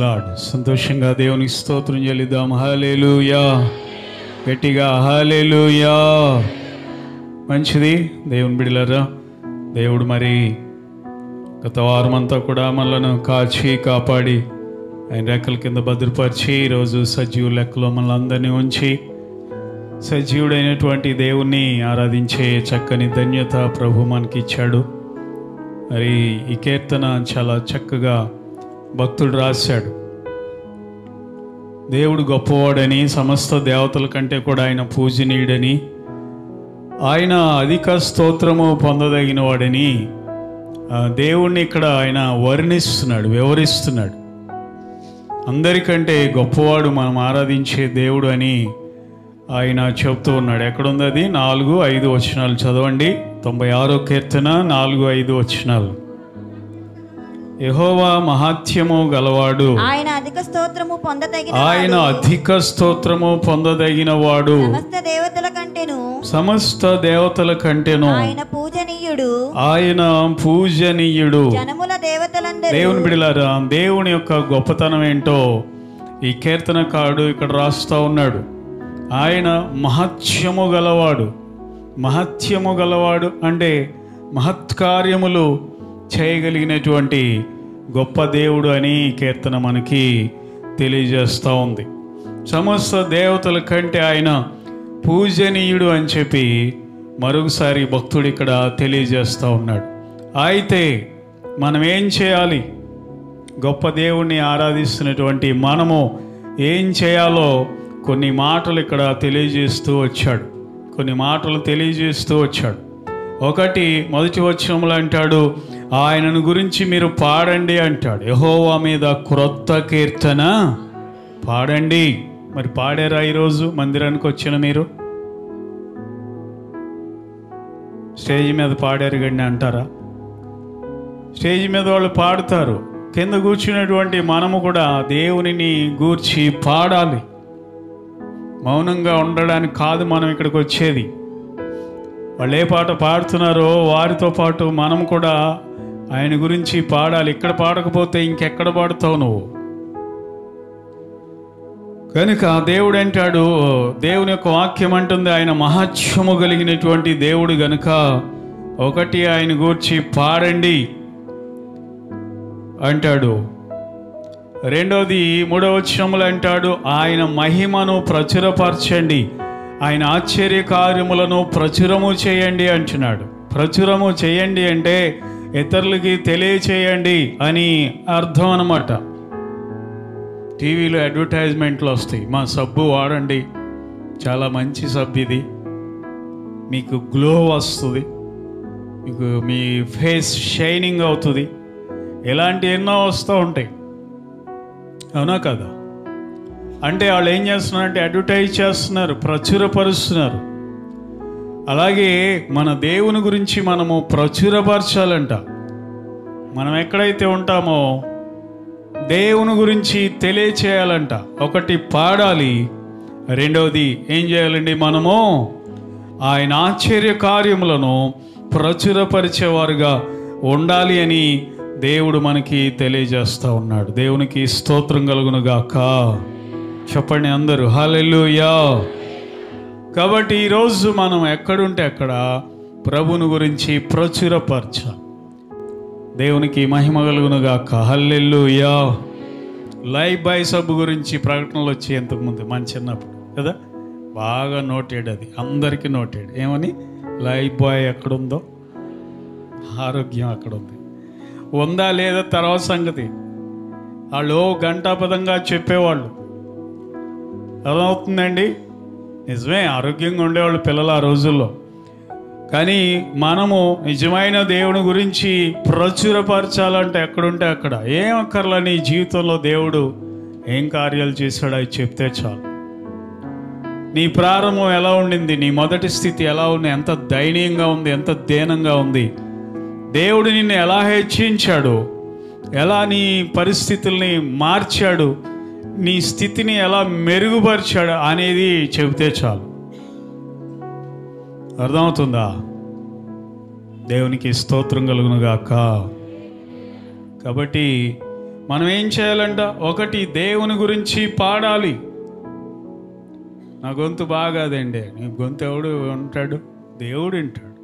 Lord. సంతోషంగా దేవునికి స్తోత్రం చెల్లిద్దాం. హల్లెలూయా. గట్టిగా హల్లెలూయా. మంచిది దేవుని బిడ్డలారా. దేవుడు మరి గత వారమంతా కూడా మనలను కాచి కాపాడి ఆయన రెక్కల కింద భద్రపరిచి ఈరోజు సజీవు లెక్కలో మనల్ని అందరినీ ఉంచి సజీవుడైనటువంటి దేవుణ్ణి ఆరాధించే చక్కని ధన్యత ప్రభు మనకి ఇచ్చాడు. మరి ఈ కీర్తన చాలా చక్కగా భక్తుడు రాశాడు. దేవుడు గొప్పవాడని, సమస్త దేవతల కంటే కూడా ఆయన పూజనీయుడని, ఆయన అధిక స్తోత్రము పొందదగిన వాడని దేవుణ్ణి ఇక్కడ ఆయన వర్ణిస్తున్నాడు, వివరిస్తున్నాడు. అందరికంటే గొప్పవాడు మనం ఆరాధించే దేవుడు అని ఆయన చెప్తూ ఉన్నాడు. ఎక్కడుంది అది? 4-5 వచనాలు చదవండి. 96వ కీర్తన 4-5 వచనాలు. యెహోవా మహాత్యము గలవాడు, ఆయన అధిక స్తోత్రము పొందదగిన వాడు, సమస్త దేవతల కంటేను ఆయన పూజనీయుడు. దేవుని బిడ్డలారా, దేవుని యొక్క గొప్పతనం ఏంటో ఈ కీర్తనకారుడు ఇక్కడ రాస్తా ఉన్నాడు. ఆయన మహత్యము గలవాడు. మహత్యము గలవాడు అంటే మహత్కార్యములు చేయగలిగినటువంటి గొప్ప దేవుడు అని కీర్తన మనకి తెలియజేస్తూ ఉంది. సమస్త దేవతల కంటే ఆయన పూజనీయుడు అని చెప్పి మరొకసారి భక్తుడు ఇక్కడ తెలియజేస్తూ ఉన్నాడు. అయితే మనం ఏం చేయాలి? గొప్ప దేవుణ్ణి ఆరాధిస్తున్నటువంటి మనము ఏం చేయాలో కొన్ని మాటలు ఇక్కడ తెలియజేస్తూ వచ్చాడు. ఒకటి, మొదటి వచనంలో అంటాడు, ఆయనను గురించి మీరు పాడండి అంటాడు. యెహోవా మీద క్రొత్త కీర్తన పాడండి. మరి పాడారా? ఈరోజు మందిరానికి వచ్చిన మీరు స్టేజ్ మీద పాడారు గండి అంటారా? స్టేజ్ మీద వాళ్ళు పాడుతారు. కింద కూర్చున్నటువంటి మనము కూడా దేవునిని గూర్చి పాడాలి. మౌనంగా ఉండడానికి కాదు మనం ఇక్కడికి వచ్చేది. వాళ్ళు ఏ పాట పాడుతున్నారో వారితో పాటు మనం కూడా ఆయన గురించి పాడాలి. ఇక్కడ పాడకపోతే ఇంకెక్కడ పాడుతావు నువ్వు? కనుక దేవుడు అంటాడు, దేవుని యొక్క వాక్యం అంటుంది, ఆయన మహత్యము కలిగినటువంటి దేవుడు గనుక ఒకటి ఆయన గూర్చి పాడండి అంటాడు. రెండోది 3వ వచనంలో అంటాడు, ఆయన మహిమను ప్రచురపరచండి, ఆయన ఆశ్చర్య కార్యములను ప్రచురము చేయండి అంటున్నాడు. ప్రచురము చేయండి అంటే ఇతరులకి తెలియచేయండి అని అర్థం అన్నమాట. టీవీలో అడ్వర్టైజ్మెంట్లు వస్తాయి, మా సబ్బు వాడండి, చాలా మంచి సబ్బు ఇది, మీకు గ్లో వస్తుంది, మీకు మీ ఫేస్ షైనింగ్ అవుతుంది, ఇలాంటి ఎన్నో వస్తూ ఉంటాయి. అవునా కదా? అంటే వాళ్ళు ఏం చేస్తున్నారంటే అడ్వర్టైజ్ చేస్తున్నారు, ప్రచురపరుస్తున్నారు. అలాగే మన దేవుని గురించి మనము ప్రచురపరచాలంట. మనం ఎక్కడైతే ఉంటామో దేవుని గురించి తెలియచేయాలంట. ఒకటి పాడాలి, రెండవది ఏం చేయాలండి? మనము ఆయన ఆశ్చర్య కార్యములను ప్రచురపరిచేవారుగా ఉండాలి అని దేవుడు మనకి తెలియజేస్తూ ఉన్నాడు. దేవునికి స్తోత్రం కలుగును గాక. చెప్పండి అందరూ హల్లెలూయా. కాబట్టి ఈరోజు మనం ఎక్కడుంటే అక్కడ ప్రభుని గురించి ప్రచురపరచాలి. దేవునికి మహిమ కలుగును గాక. హల్లెలూయా. లైఫ్ బాయ్ సబ్బు గురించి ప్రకటనలు వచ్చి ఎంతకుముందు మన చిన్నప్పుడు కదా బాగా నోటెడ్, అది అందరికీ నోటెడ్. ఏమని? లైఫ్ బాయ్ ఎక్కడుందో ఆరోగ్యం అక్కడ ఉంది. ఉందా లేదా తర్వాత సంగతి. వాళ్ళు గంటాపదంగా చెప్పేవాళ్ళు. అర్థమవుతుందండి? నిజమే, ఆరోగ్యంగా ఉండేవాళ్ళు పిల్లలు ఆ రోజుల్లో. కానీ మనము నిజమైన దేవుని గురించి ప్రచురపరచాలంటే ఎక్కడుంటే అక్కడ. ఏం అక్కర్లా, నీ జీవితంలో దేవుడు ఏం కార్యాలు చేశాడో అవి చెప్తే చాలు. నీ ప్రారంభం ఎలా ఉండింది, నీ మొదటి స్థితి ఎలా ఉంది, ఎంత దయనీయంగా ఉంది, ఎంత దీనంగా ఉంది, దేవుడు నిన్ను ఎలా హెచ్చించాడు, ఎలా నీ పరిస్థితుల్ని మార్చాడు, నీ స్థితిని ఎలా మెరుగుపరిచాడు అనేది చెబితే చాలు. అర్థమవుతుందా? దేవునికి స్తోత్రం కలుగును గాక. కాబట్టి మనం ఏం చేయాలంట? ఒకటి, దేవుని గురించి పాడాలి. నా గొంతు బాగాదండి, నీ గొంతు ఎవడు ఉంటాడు? దేవుడు వింటాడు,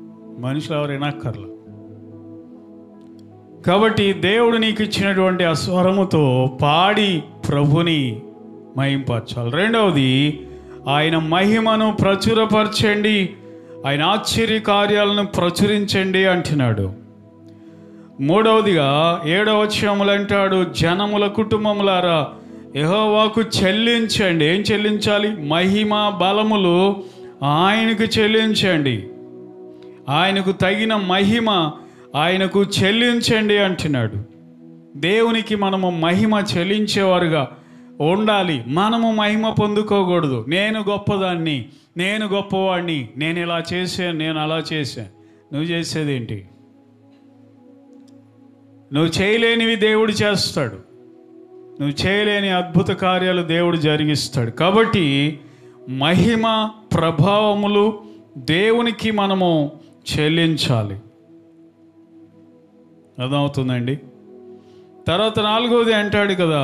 మనుషులు ఎవరు వినక్కర్లా. కాబట్టి దేవుడు నీకు ఇచ్చినటువంటి ఆ స్వరముతో పాడి ప్రభుని మహింపరచాలి. రెండవది, ఆయన మహిమను ప్రచురపరచండి, ఆయన ఆశ్చర్య కార్యాలను ప్రచురించండి అంటున్నాడు. మూడవదిగా 7వ వచనములు అంటాడు, జనముల కుటుంబములారా యెహోవాకు చెల్లించండి. ఏం చెల్లించాలి? మహిమ బలములు ఆయనకు చెల్లించండి, ఆయనకు తగిన మహిమ ఆయనకు చెల్లించండి అంటున్నాడు. దేవునికి మనము మహిమ చెల్లించేవారుగా ఉండాలి. మనము మహిమ పొందుకోకూడదు. నేను గొప్పదాన్ని, నేను గొప్పవాడిని, నేను ఇలా చేశాను, నేను అలా చేశాను. నువ్వు చేసేదేంటి? నువ్వు చేయలేనివి దేవుడు చేస్తాడు, నువ్వు చేయలేని అద్భుత కార్యాలు దేవుడు జరిగిస్తాడు. కాబట్టి మహిమ ప్రభావములు దేవునికి మనము చెల్లించాలి. అర్థమవుతుందండి? తర్వాత 4వది అంటాడు కదా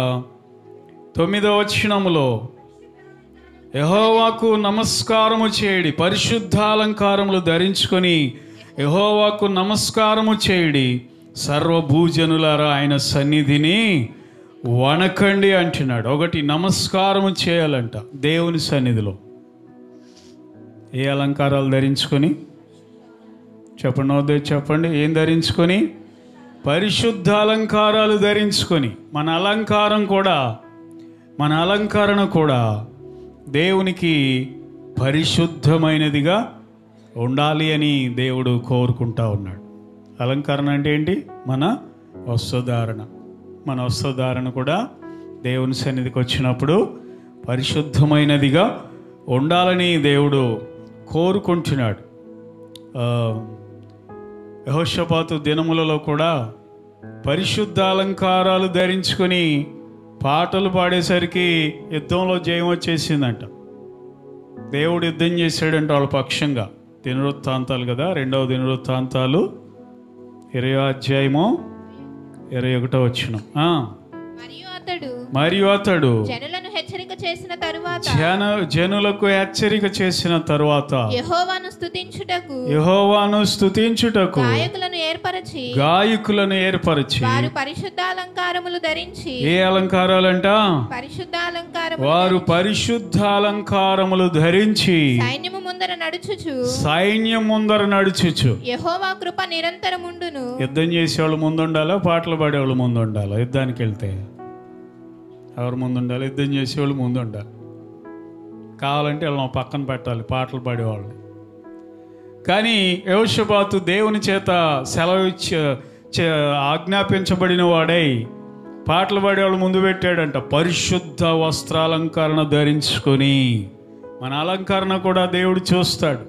9వ వచనములో, యెహోవాకు నమస్కారము చేయడి, పరిశుద్ధాలంకారములు ధరించుకొని యెహోవాకు నమస్కారము చేయడి, సర్వభూజనులారా ఆయన సన్నిధిని వణకండి అంటున్నాడు. ఒకటి, నమస్కారము చేయాలంట దేవుని సన్నిధిలో. ఏ అలంకారాలు ధరించుకొని? చెప్పండి, చెప్పండి. ఏం ధరించుకొని? పరిశుద్ధ అలంకారాలు ధరించుకొని. మన అలంకరణ కూడా దేవునికి పరిశుద్ధమైనదిగా ఉండాలి అని దేవుడు కోరుకుంటా ఉన్నాడు. అలంకరణ అంటే ఏంటి? మన వస్త్రధారణ. మన వస్త్రధారణ కూడా దేవుని సన్నిధికి వచ్చినప్పుడు పరిశుద్ధమైనదిగా ఉండాలని దేవుడు కోరుకుంటున్నాడు. యెహోషాపాతు దినములలో కూడా పరిశుద్ధ అలంకారాలు ధరించుకొని పాటలు పాడేసరికి యుద్ధంలో జయం వచ్చేసిందంట. దేవుడు యుద్ధం చేశాడంట వాళ్ళ పక్షంగా. దినవృత్తాంతాలు కదా, 2వ దినవృత్తాంతాలు 20వ అధ్యాయము 21వ వచనం. మరియు అతడు జనులకు హెచ్చరిక చేసిన తరువాత యెహోవాను స్తుతించుటకు గాయకులను ఏర్పరచి వారు పరిశుద్ధాలంకారములు ధరించి. ఏ అలంకారాలంట? వారు పరిశుద్ధ అలంకారములు ధరించి సైన్యం ముందర నడుచుచు. యెహోవా కృప నిరంతరముండును. యుద్ధం చేసేవాళ్ళు ముందుండాలా, పాటలు పాడేవాళ్ళు ముందుండాలా? యుద్ధానికి వెళ్తే ఎవరు ముందుండాలి? యుద్ధం చేసేవాళ్ళు ముందుండాలి. కావాలంటే వాళ్ళని పక్కన పెట్టాలి పాటలు పాడేవాళ్ళని. కానీ యెహోషాపాతు దేవుని చేత ఆజ్ఞాపించబడిన వాడై పాటలు పాడేవాళ్ళు ముందు పెట్టాడంట. పరిశుద్ధ వస్త్రాలంకరణ ధరించుకొని. మన అలంకరణ కూడా దేవుడు చూస్తాడు.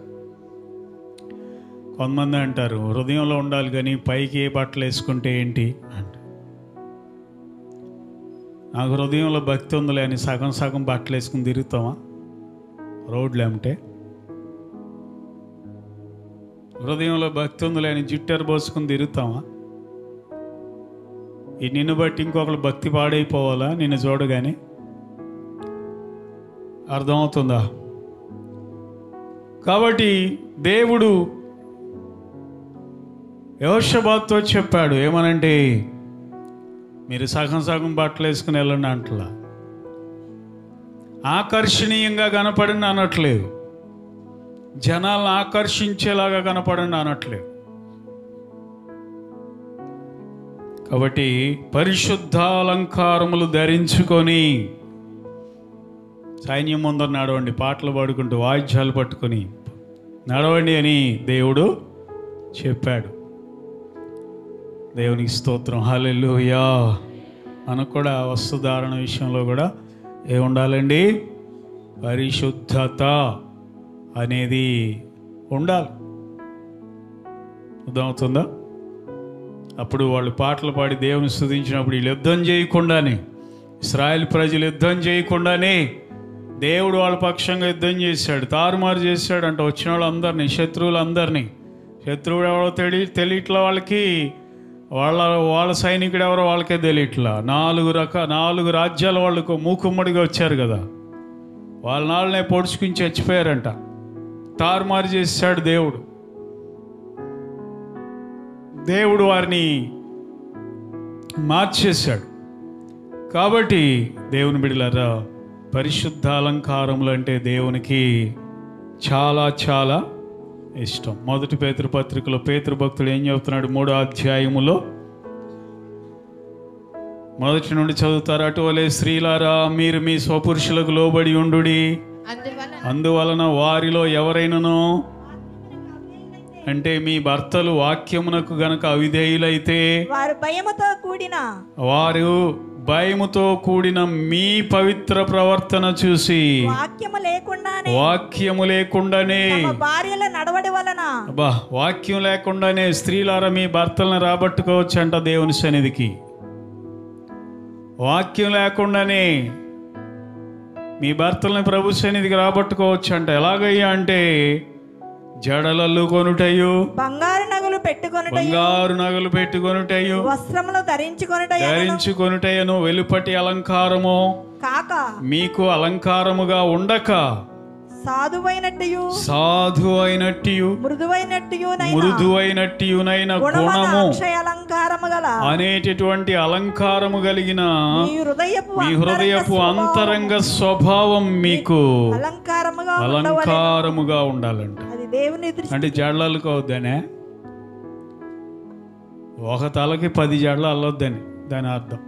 కొంతమంది అంటారు హృదయంలో ఉండాలి కానీ పైకి ఏ బట్టలు వేసుకుంటే ఏంటి అంట. నాకు హృదయంలో భక్తి ఉందిలే అని సగం సగం బట్టలు వేసుకుని తిరుగుతామా రోడ్లు ఏమిటే? హృదయంలో భక్తి ఉందిలే అని జిట్టెర పోసుకుని తిరుగుతామా? ఈ నిన్ను బట్టి ఇంకొకరు భక్తి పాడైపోవాలా నిన్ను చూడగానే? అర్థమవుతుందా? కాబట్టి దేవుడు యెహోషాపాతుతో చెప్పాడు ఏమనంటే, మీరు సగం సగం బట్టలు వేసుకుని వెళ్ళండి అంటలా. ఆకర్షణీయంగా కనపడండి అనట్లేదు, జనాలను ఆకర్షించేలాగా కనపడండి అనట్లేదు. కాబట్టి పరిశుద్ధ అలంకారములు ధరించుకొని సైన్యం ముందర నడవండి, పాటలు పాడుకుంటూ వాయిద్యాలు పట్టుకొని నడవండి అని దేవుడు చెప్పాడు. దేవునికి స్తోత్రం, హల్లెలూయా. మనకు కూడా వస్త్రధారణ విషయంలో కూడా ఏముండాలండి? పరిశుద్ధత అనేది ఉండాలి. అర్థమవుతుందా? అప్పుడు వాళ్ళు పాటలు పాడి దేవుని స్తుతించినప్పుడు వీళ్ళు యుద్ధం చేయకుండానే, ఇశ్రాయేల్ ప్రజలు యుద్ధం చేయకుండానే దేవుడు వాళ్ళ పక్షంగా యుద్ధం చేశాడు, తారుమారు చేశాడు అంట. వచ్చిన వాళ్ళందరినీ, శత్రువులందరినీ, శత్రువుడు ఎవడో తెలియట్ల వాళ్ళకి, వాళ్ళ సైనికుడు ఎవరో వాళ్ళకే తెలియట్లా. 4 రాజ్యాల వాళ్ళకు మూకుమ్మడిగా వచ్చారు కదా, వాళ్ళనే పొడుచుకుని చచ్చిపోయారంట. తారుమారు చేశాడు దేవుడు వారిని మార్చేశాడు. కాబట్టి దేవుని బిడ్డలారా, పరిశుద్ధ అలంకారములు అంటే దేవునికి చాలా చాలా ఇష్టం. 1 పేతురు పత్రికలో పేతురు భక్తుడు ఏం చెబుతున్నాడు? 3వ అధ్యాయములో 1 నుండి చదువుతారు. అటువలే స్త్రీలారా, మీరు మీ స్వపురుషులకు లోబడి ఉండుడి. అందువలన వారిలో ఎవరైనానో, అంటే మీ భర్తలు వాక్యమునకు గనక అవిధేయులైతే, వారు భయముతో కూడిన మీ పవిత్ర ప్రవర్తన చూసి వాక్యము లేకుండానే వాక్యం లేకుండానే స్త్రీలారా మీ భర్తలను రాబట్టుకోవచ్చు అంట దేవుని సన్నిధికి. వాక్యం లేకుండానే మీ భర్తల్ని ప్రభు సన్నిధికి రాబట్టుకోవచ్చు అంట. ఎలాగయ్యా అంటే, జడలల్లు కొనుటయు, బంగారు నగలు పెట్టుకొనుటయు, వస్త్రములు ధరించుకొనుటయను, వెలుపటి అలంకారము కాక మీకు అలంకారముగా ఉండక, సాధువైనట్టు మృదువైనట్టునైన గుణము అనేటటువంటి అలంకారము కలిగిన మీ హృదయపు అంతరంగ స్వభావం మీకు అలంకారముగా ఉండాలంట. అంటే జడలు కోవద్దనే, ఒక తలకి 10 జడలు అల్లొద్దని దాని అర్థం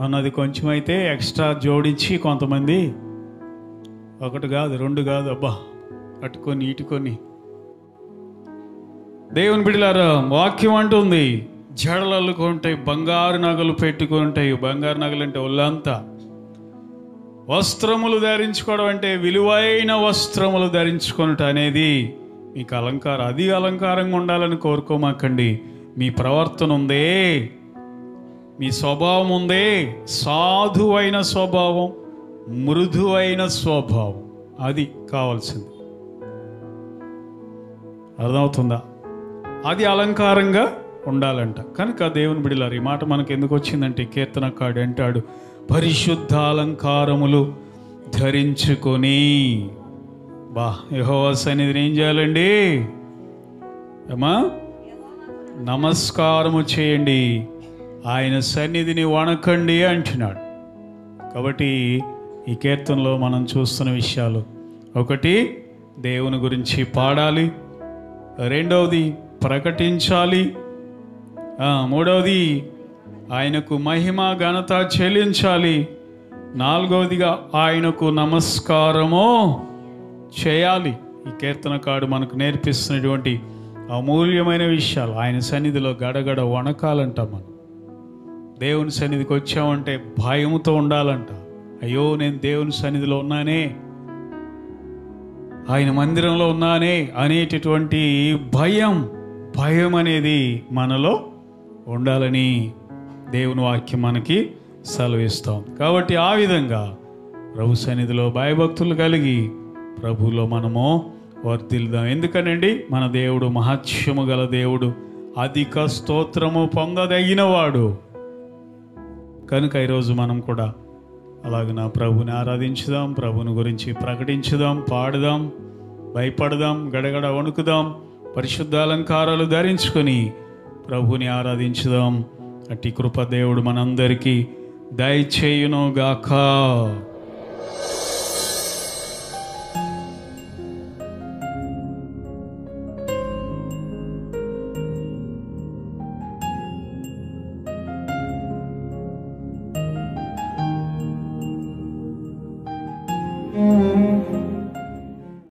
అన్నది. కొంచెం అయితే ఎక్స్ట్రా జోడించి కొంతమంది 1 కాదు 2 కాదు అబ్బా అట్టుకొని ఇటుకొని. దేవుని బిడ్డలారా, వాక్యం అంటుంది జడలు అల్లుకుంటాయి, బంగారు నగలు పెట్టుకుంటాయి. బంగారు నగలు అంటే ఒళ్ళంతా. వస్త్రములు ధరించుకోవడం అంటే విలువైన వస్త్రములు ధరించుకొనుట అనేది మీకు అలంకారం. అది అలంకారంగా ఉండాలని కోరుకోమాకండి. మీ ప్రవర్తన ఉందే, మీ స్వభావం ఉందే, సాధువైన స్వభావం, మృదువైన స్వభావం, అది కావాల్సింది. అర్థమవుతుందా? అది అలంకారంగా ఉండాలంట. కనుక దేవుని బిడ్డలారు, ఈ మాట మనకు ఎందుకు వచ్చిందంటే, కీర్తనకాడు అంటాడు, పరిశుద్ధ అలంకారములు ధరించుకొని. యెహోవా సన్నిధిని ఏం చేయాలండి అమ్మా? నమస్కారము చేయండి, ఆయన సన్నిధిని వణకండి అంటున్నాడు. కాబట్టి ఈ కీర్తనలో మనం చూస్తున్న విషయాలు, 1 దేవుని గురించి పాడాలి, 2వది ప్రకటించాలి, 3వది ఆయనకు మహిమ ఘనత చెల్లించాలి, 4వదిగా ఆయనకు నమస్కారము చేయాలి. ఈ కీర్తనకాడు మనకు నేర్పిస్తున్నటువంటి అమూల్యమైన విషయాలు. ఆయన సన్నిధిలో గడగడ వణకాలంట. మనం దేవుని సన్నిధికి వచ్చామంటే భయముతో ఉండాలంట. అయ్యో, నేను దేవుని సన్నిధిలో ఉన్నానే, ఆయన మందిరంలో ఉన్నానే అనేటటువంటి భయం అనేది మనలో ఉండాలని దేవుని వాక్యం మనకి సెలవిస్తాం. కాబట్టి ఆ విధంగా ప్రభు సన్నిధిలో భయభక్తులు కలిగి ప్రభువులో మనము వర్ధిల్దాం. ఎందుకనండి, మన దేవుడు మహత్యము గల దేవుడు, అధిక స్తోత్రము పొందదగినవాడు. కనుక ఈరోజు మనం కూడా అలాగ ప్రభుని ఆరాధించుదాం, ప్రభుని గురించి ప్రకటించుదాం, పాడుదాం, భయపడదాం, గడగడ వణుకుదాం, పరిశుద్ధ అలంకారాలు ధరించుకొని ప్రభుని ఆరాధించుదాం. అట్టి కృప దేవుడు మనందరికీ దయచేయునుగాక.